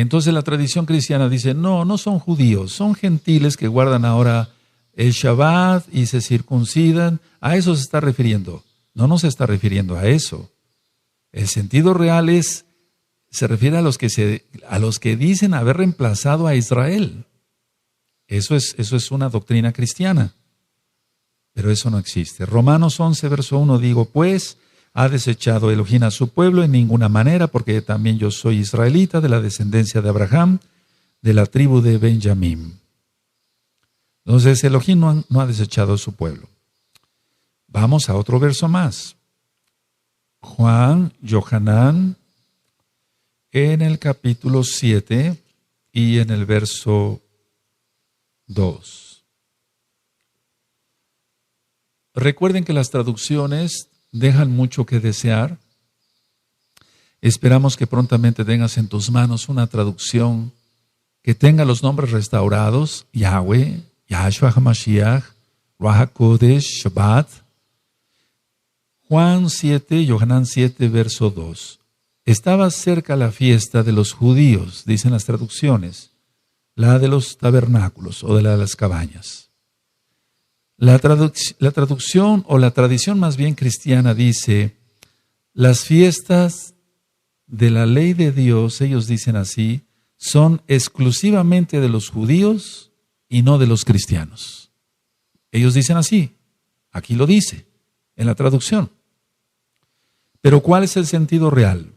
S1: Entonces la tradición cristiana dice, no, no son judíos, son gentiles que guardan ahora el Shabbat y se circuncidan. A eso se está refiriendo. No se está refiriendo a eso. El sentido real se refiere a los que dicen haber reemplazado a Israel. Eso es una doctrina cristiana. Pero eso no existe. Romanos 11, verso 1, digo, pues, ha desechado Elohim a su pueblo en ninguna manera, porque también yo soy israelita, de la descendencia de Abraham, de la tribu de Benjamín. Entonces, Elohim no ha desechado a su pueblo. Vamos a otro verso más. Juan, Yohanan, en el capítulo 7 y en el verso 2. Recuerden que las traducciones dejan mucho que desear. Esperamos que prontamente tengas en tus manos una traducción que tenga los nombres restaurados: Yahweh, Yahshua HaMashiach, Ruach HaKodesh, Shabbat. Juan 7, Yohanan 7, verso 2. Estaba cerca la fiesta de los judíos, dicen las traducciones, la de los tabernáculos o de la de las cabañas. La traducción o la tradición más bien cristiana dice, las fiestas de la ley de Dios, ellos dicen así, son exclusivamente de los judíos y no de los cristianos. Ellos dicen así, aquí lo dice, en la traducción. Pero ¿cuál es el sentido real?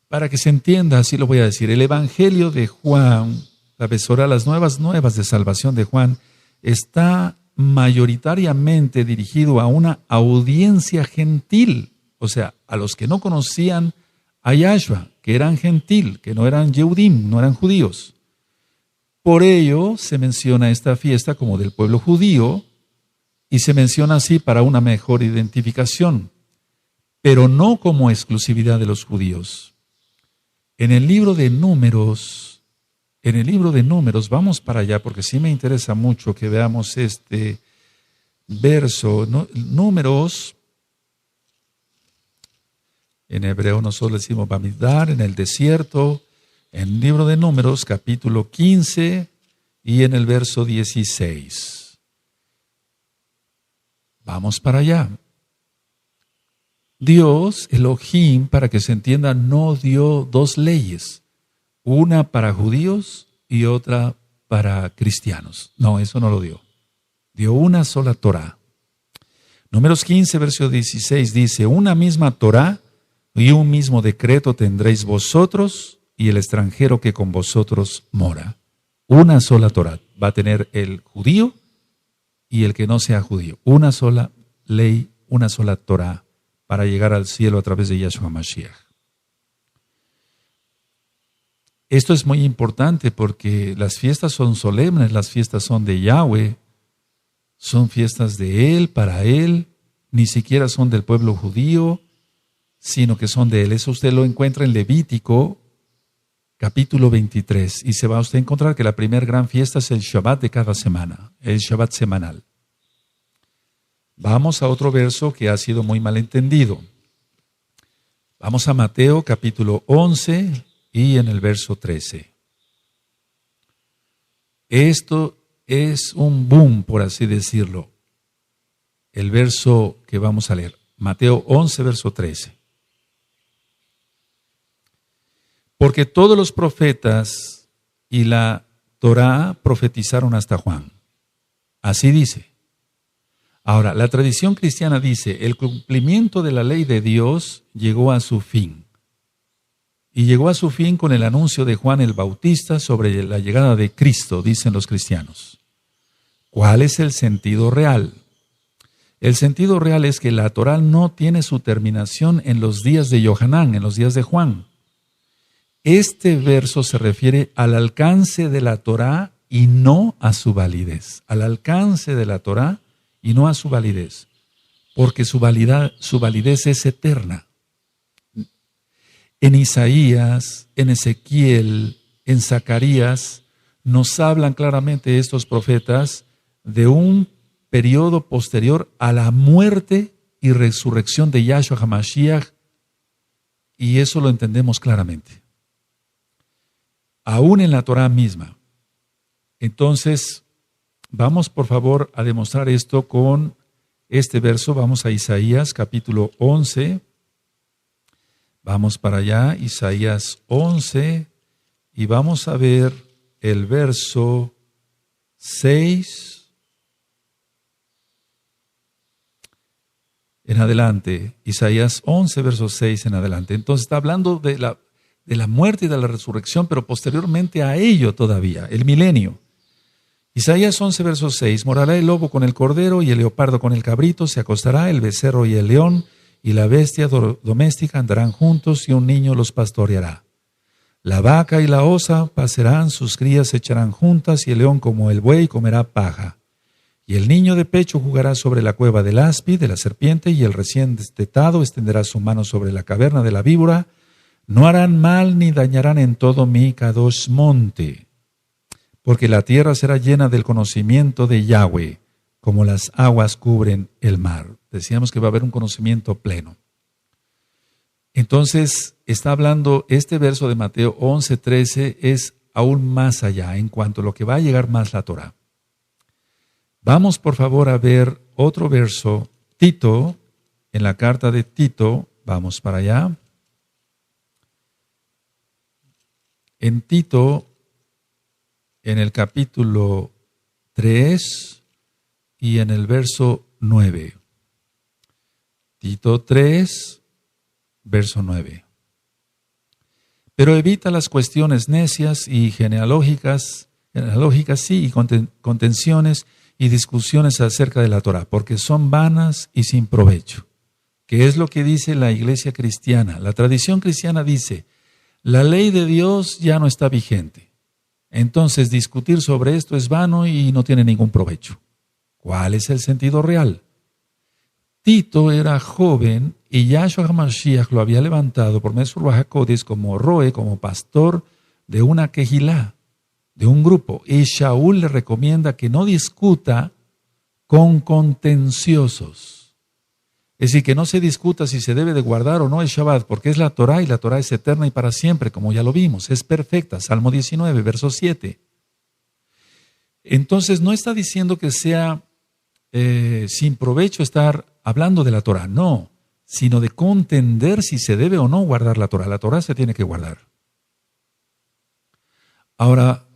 S1: Para que se entienda, así lo voy a decir, el Evangelio de Juan, la Besorá, las nuevas de salvación de Juan, está mayoritariamente dirigido a una audiencia gentil, o sea, a los que no conocían a Yahshua, que eran gentil, que no eran Yehudim, no eran judíos. Por ello se menciona esta fiesta como del pueblo judío y se menciona así para una mejor identificación, pero no como exclusividad de los judíos. En el libro de Números, vamos para allá porque sí me interesa mucho que veamos este verso. Números, en hebreo nosotros decimos Bamidbar, en el desierto, en el libro de Números, capítulo 15 y en el verso 16. Vamos para allá. Dios, Elohim, para que se entienda, no dio dos leyes, una para judíos y otra para cristianos. No, eso no lo dio. Dio una sola Torá. Números 15, verso 16 dice, una misma Torá y un mismo decreto tendréis vosotros y el extranjero que con vosotros mora. Una sola Torá va a tener el judío y el que no sea judío. Una sola ley, una sola Torá para llegar al cielo a través de Yahshua Mashiach. Esto es muy importante porque las fiestas son solemnes, las fiestas son de Yahweh, son fiestas de Él, para Él, ni siquiera son del pueblo judío, sino que son de Él. Eso usted lo encuentra en Levítico, capítulo 23, y se va a usted a encontrar que la primera gran fiesta es el Shabbat de cada semana, el Shabbat semanal. Vamos a otro verso que ha sido muy mal entendido. Vamos a Mateo, capítulo 11, y en el verso 13. Esto es un boom, por así decirlo. El verso que vamos a leer. Mateo 11, verso 13. Porque todos los profetas y la Torá profetizaron hasta Juan. Así dice. Ahora, la tradición cristiana dice, el cumplimiento de la ley de Dios llegó a su fin. Y llegó a su fin con el anuncio de Juan el Bautista sobre la llegada de Cristo, dicen los cristianos. ¿Cuál es el sentido real? El sentido real es que la Torá no tiene su terminación en los días de Yohanan, en los días de Juan. Este verso se refiere al alcance de la Torá y no a su validez. Al alcance de la Torá y no a su validez. Porque su validez es eterna. En Isaías, en Ezequiel, en Zacarías, nos hablan claramente estos profetas de un periodo posterior a la muerte y resurrección de Yahshua HaMashiach y eso lo entendemos claramente. Aún en la Torá misma. Entonces, vamos por favor a demostrar esto con este verso. Vamos a Isaías capítulo 11. Vamos para allá, Isaías 11, y vamos a ver el verso 6 en adelante. Isaías 11, verso 6 en adelante. Entonces está hablando de la muerte y de la resurrección, pero posteriormente a ello todavía, el milenio. Isaías 11, verso 6, morará el lobo con el cordero y el leopardo con el cabrito, se acostará el becerro y el león, y la bestia doméstica andarán juntos y un niño los pastoreará. La vaca y la osa pasarán, sus crías se echarán juntas y el león como el buey comerá paja. Y el niño de pecho jugará sobre la cueva del áspid, de la serpiente, y el recién destetado extenderá su mano sobre la caverna de la víbora. No harán mal ni dañarán en todo mi Kadosh monte, porque la tierra será llena del conocimiento de Yahweh, como las aguas cubren el mar. Decíamos que va a haber un conocimiento pleno. Entonces, está hablando, este verso de Mateo 11:13 es aún más allá en cuanto a lo que va a llegar más la Torá. Vamos por favor a ver otro verso, Tito, en la carta de Tito, vamos para allá. En Tito, en el capítulo 3 y en el verso 9. Tito 3, verso 9. Pero evita las cuestiones necias y genealógicas sí, y contenciones y discusiones acerca de la Torá, porque son vanas y sin provecho. ¿Qué es lo que dice la iglesia cristiana? La tradición cristiana dice, la ley de Dios ya no está vigente. Entonces discutir sobre esto es vano y no tiene ningún provecho. ¿Cuál es el sentido real? Tito era joven y Yahshua HaMashiach lo había levantado por medio de Ruach HaKodesh como roe, como pastor de una quejilá, de un grupo. Y Shaul le recomienda que no discuta con contenciosos. Es decir, que no se discuta si se debe de guardar o no el Shabbat, porque es la Torá y la Torá es eterna y para siempre, como ya lo vimos, es perfecta. Salmo 19, verso 7. Entonces no está diciendo que sea sin provecho estar hablando de la Torá, no, sino de contender si se debe o no guardar la Torá. La Torá se tiene que guardar. Ahora,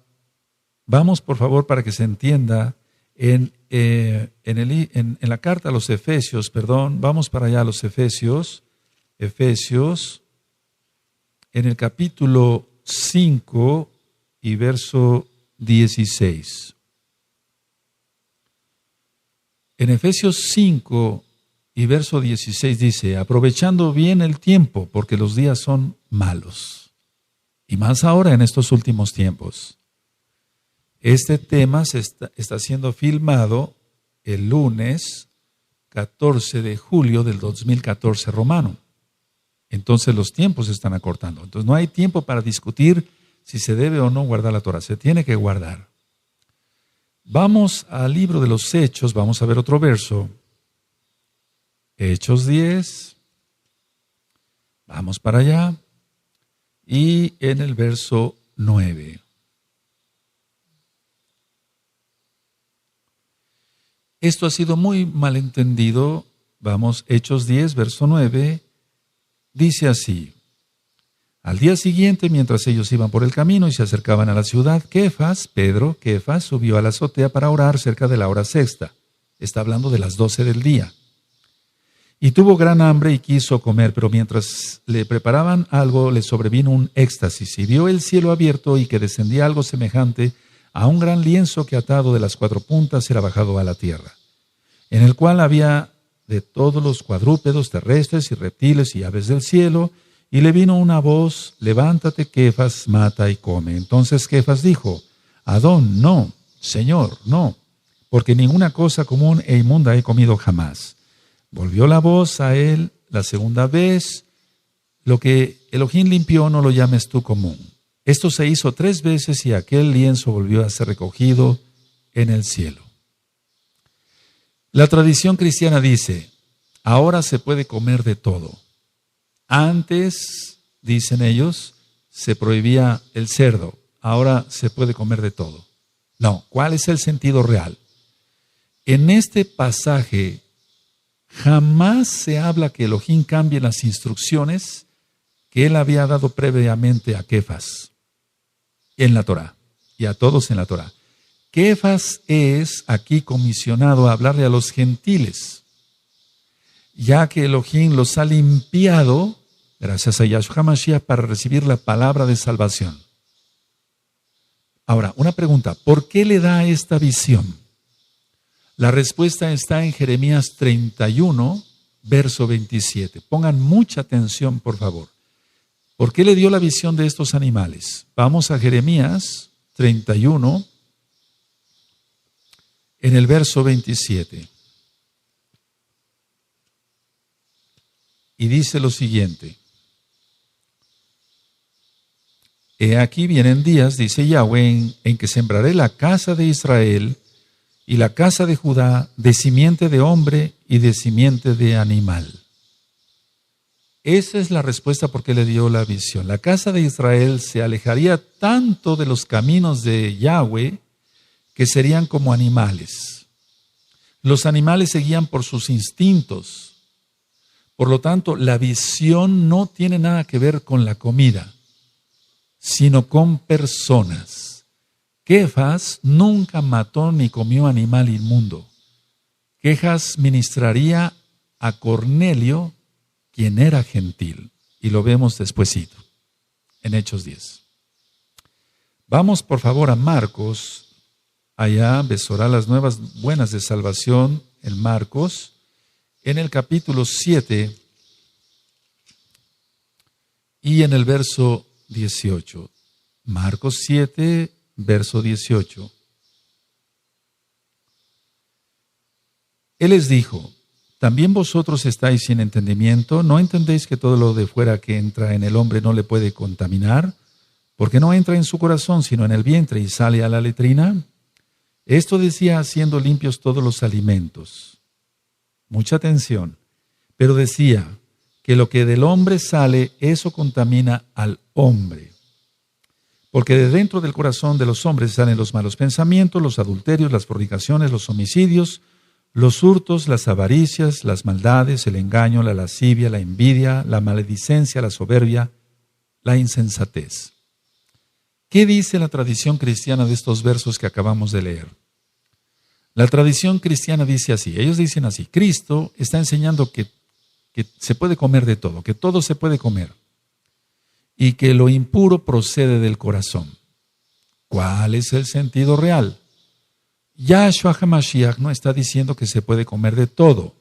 S1: vamos por favor para que se entienda en la carta a los Efesios, vamos para allá a los Efesios, en el capítulo 5 y verso 16. En Efesios 5 y verso 16 dice, aprovechando bien el tiempo, porque los días son malos, y más ahora en estos últimos tiempos. Este tema está siendo filmado el lunes 14 de julio del 2014 romano. Entonces los tiempos se están acortando. Entonces no hay tiempo para discutir si se debe o no guardar la Torá. Se tiene que guardar. Vamos al libro de los Hechos, vamos a ver otro verso. Hechos 10. Vamos para allá. Y en el verso 9. Esto ha sido muy malentendido. Vamos, Hechos 10, verso 9. Dice así. Al día siguiente, mientras ellos iban por el camino y se acercaban a la ciudad, Pedro, subió a la azotea para orar cerca de la hora sexta. Está hablando de las 12 del día. Y tuvo gran hambre y quiso comer, pero mientras le preparaban algo, le sobrevino un éxtasis y vio el cielo abierto y que descendía algo semejante a un gran lienzo que atado de las 4 puntas era bajado a la tierra, en el cual había de todos los cuadrúpedos terrestres y reptiles y aves del cielo. Y le vino una voz, levántate, Kefas, mata y come. Entonces Kefas dijo, Adón, no, Señor, no, porque ninguna cosa común e inmunda he comido jamás. Volvió la voz a él la segunda vez, lo que Elohim limpió no lo llames tú común. Esto se hizo 3 veces y aquel lienzo volvió a ser recogido en el cielo. La tradición cristiana dice, ahora se puede comer de todo. Antes, dicen ellos, se prohibía el cerdo, ahora se puede comer de todo. No, ¿cuál es el sentido real? En este pasaje jamás se habla que Elohim cambie las instrucciones que él había dado previamente a Kefas en la Torá y a todos en la Torá. Kefas es aquí comisionado a hablarle a los gentiles, ya que Elohim los ha limpiado, gracias a Yahshua HaMashiach, para recibir la palabra de salvación. Ahora, una pregunta, ¿por qué le da esta visión? La respuesta está en Jeremías 31, verso 27. Pongan mucha atención, por favor. ¿Por qué le dio la visión de estos animales? Vamos a Jeremías 31, en el verso 27. Y dice lo siguiente. He aquí vienen días, dice Yahweh, en que sembraré la casa de Israel y la casa de Judá de simiente de hombre y de simiente de animal. Esa es la respuesta por qué le dio la visión. La casa de Israel se alejaría tanto de los caminos de Yahweh que serían como animales. Los animales se guían por sus instintos. Por lo tanto, la visión no tiene nada que ver con la comida, sino con personas. Kefas nunca mató ni comió animal inmundo. Kefas ministraría a Cornelio, quien era gentil, y lo vemos despuesito, en Hechos 10. Vamos por favor a Marcos, allá Besorá las nuevas buenas de salvación, en Marcos, en el capítulo 7 y en el verso 18. Marcos 7, verso 18. Él les dijo: ¿también vosotros estáis sin entendimiento? ¿No entendéis que todo lo de fuera que entra en el hombre no le puede contaminar? Porque no entra en su corazón, sino en el vientre y sale a la letrina. Esto decía haciendo limpios todos los alimentos. Mucha atención. Pero decía que lo que del hombre sale, eso contamina al hombre. Porque de dentro del corazón de los hombres salen los malos pensamientos, los adulterios, las fornicaciones, los homicidios, los hurtos, las avaricias, las maldades, el engaño, la lascivia, la envidia, la maledicencia, la soberbia, la insensatez. ¿Qué dice la tradición cristiana de estos versos que acabamos de leer? La tradición cristiana dice así, ellos dicen así: Cristo está enseñando que se puede comer de todo, que todo se puede comer, y que lo impuro procede del corazón. ¿Cuál es el sentido real? Yahshua HaMashiach no está diciendo que se puede comer de todo.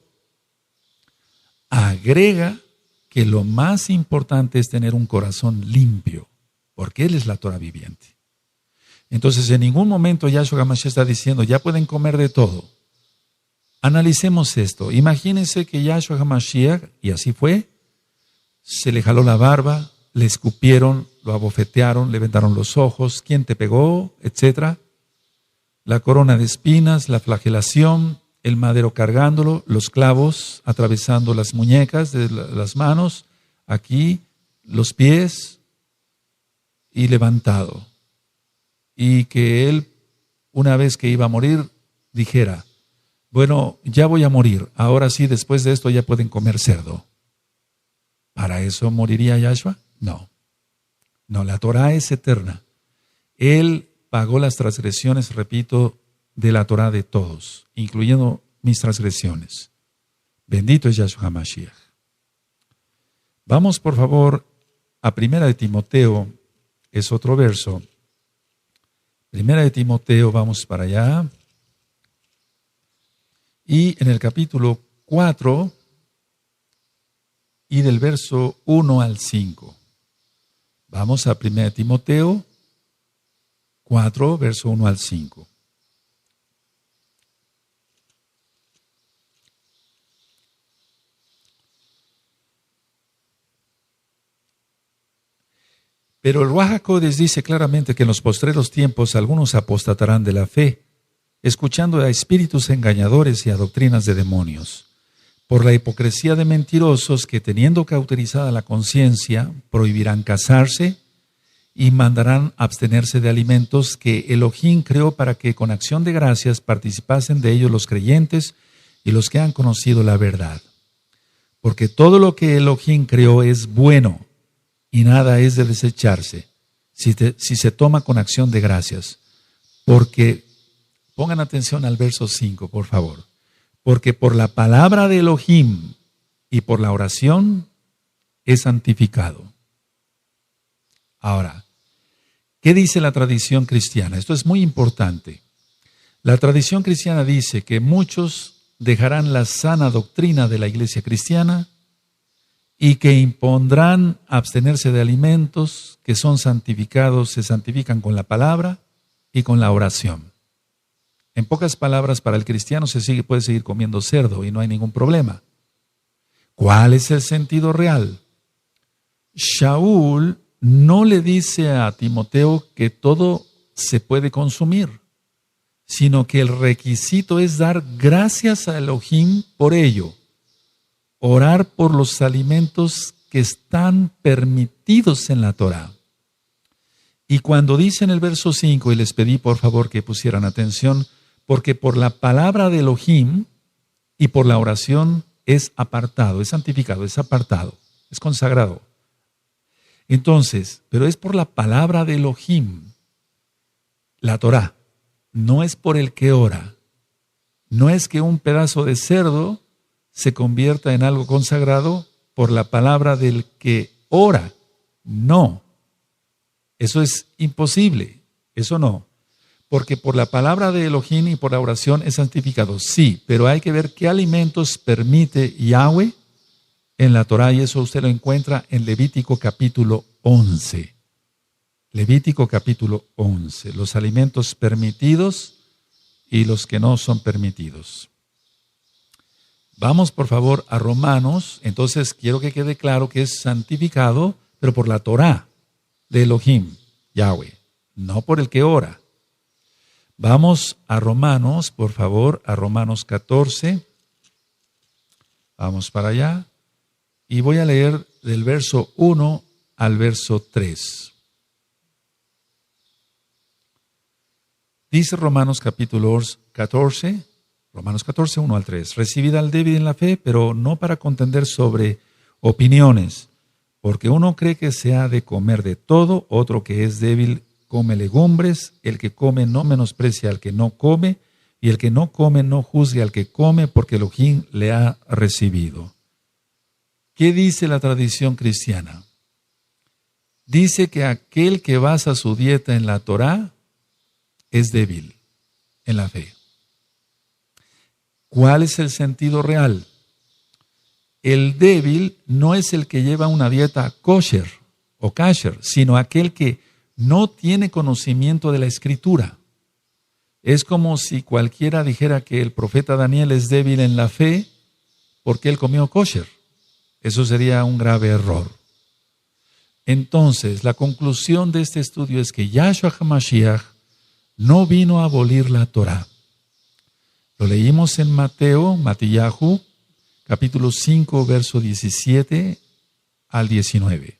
S1: Agrega que lo más importante es tener un corazón limpio, porque Él es la Torah viviente. Entonces, en ningún momento Yahshua HaMashiach está diciendo, ya pueden comer de todo. Analicemos esto. Imagínense que Yahshua HaMashiach, y así fue, se le jaló la barba, le escupieron, lo abofetearon, le vendaron los ojos, quién te pegó, etcétera. La corona de espinas, la flagelación, el madero cargándolo, los clavos atravesando las muñecas de las manos, aquí los pies y levantado. Y que él, una vez que iba a morir, dijera: bueno, ya voy a morir, ahora sí, después de esto ya pueden comer cerdo. ¿Para eso moriría Yahshua? No, la Torah es eterna. Él pagó las transgresiones, repito, de la Torah de todos, incluyendo mis transgresiones. Bendito es Yahshua HaMashiach. Vamos por favor a 1 de Timoteo, es otro verso. 1 de Timoteo, vamos para allá. Y en el capítulo 4 y del verso 1 al 5. Vamos a 1 de Timoteo 4, verso 1 al 5. Pero el Ruach HaKodesh dice claramente que en los postreros tiempos algunos apostatarán de la fe, escuchando a espíritus engañadores y a doctrinas de demonios, por la hipocresía de mentirosos que, teniendo cauterizada la conciencia, prohibirán casarse y mandarán abstenerse de alimentos que Elohim creó para que con acción de gracias participasen de ellos los creyentes y los que han conocido la verdad. Porque todo lo que Elohim creó es bueno y nada es de desecharse si se toma con acción de gracias. Porque, pongan atención al verso 5, por favor. Porque por la palabra de Elohim y por la oración es santificado. Ahora, ¿qué dice la tradición cristiana? Esto es muy importante. La tradición cristiana dice que muchos dejarán la sana doctrina de la iglesia cristiana y que impondrán abstenerse de alimentos que son santificados, se santifican con la palabra y con la oración. En pocas palabras, para el cristiano puede seguir comiendo cerdo y no hay ningún problema. ¿Cuál es el sentido real? Shaul no le dice a Timoteo que todo se puede consumir, sino que el requisito es dar gracias a Elohim por ello, orar por los alimentos que están permitidos en la Torá. Y cuando dice en el verso 5, y les pedí por favor que pusieran atención, porque por la palabra de Elohim y por la oración es apartado, es santificado, es apartado, es consagrado. Entonces, pero es por la palabra de Elohim, la Torá, no es por el que ora. No es que un pedazo de cerdo se convierta en algo consagrado por la palabra del que ora. No, eso es imposible, eso no. Porque por la palabra de Elohim y por la oración es santificado, sí, pero hay que ver qué alimentos permite Yahweh en la Torá, y eso usted lo encuentra en Levítico capítulo 11. Levítico capítulo 11, los alimentos permitidos y los que no son permitidos. Vamos por favor a Romanos. Entonces quiero que quede claro que es santificado, pero por la Torá de Elohim, Yahweh, no por el que ora. Vamos a Romanos, por favor, a Romanos 14. Vamos para allá. Y voy a leer del verso 1 al verso 3. Dice Romanos capítulo 14, Romanos 14, 1 al 3. Recibid al débil en la fe, pero no para contender sobre opiniones, porque uno cree que se ha de comer de todo, otro que es débil come legumbres, el que come no menosprecia al que no come, y el que no come no juzgue al que come, porque Elohim le ha recibido. ¿Qué dice la tradición cristiana? Dice que aquel que basa su dieta en la Torá es débil en la fe. ¿Cuál es el sentido real? El débil no es el que lleva una dieta kosher o kasher, sino aquel que no tiene conocimiento de la Escritura. Es como si cualquiera dijera que el profeta Daniel es débil en la fe porque él comió kosher. Eso sería un grave error. Entonces, la conclusión de este estudio es que Yahshua HaMashiach no vino a abolir la Torá. Lo leímos en Matillahu, capítulo 5, verso 17 al 19.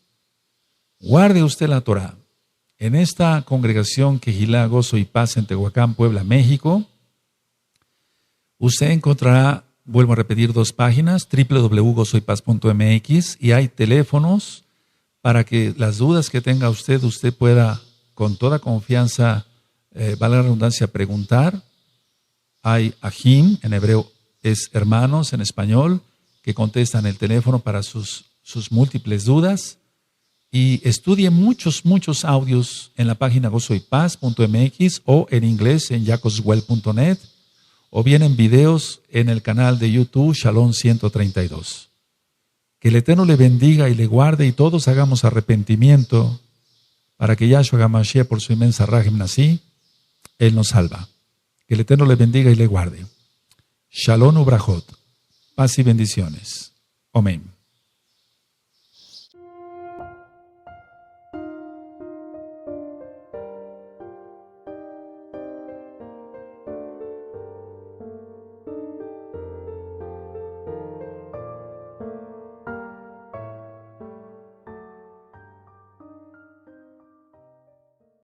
S1: Guarde usted la Torá. En esta congregación Quejilá, Gozo y Paz en Tehuacán, Puebla, México, usted encontrará, vuelvo a repetir, 2 páginas, www.gozoypaz.mx, y hay teléfonos para que las dudas que tenga usted pueda con toda confianza, valga la redundancia, preguntar. Hay ahim, en hebreo es hermanos, en español, que contestan el teléfono para sus múltiples dudas. Y estudie muchos audios en la página gozoypaz.mx o en inglés en jacobswell.net, o bien en videos en el canal de YouTube Shalom 132. Que el Eterno le bendiga y le guarde, y todos hagamos arrepentimiento para que Yahshua HaMashiach, por su inmensa Rahem Nasi, Él nos salva. Que el Eterno le bendiga y le guarde. Shalom ubrajot. Paz y bendiciones. Amén.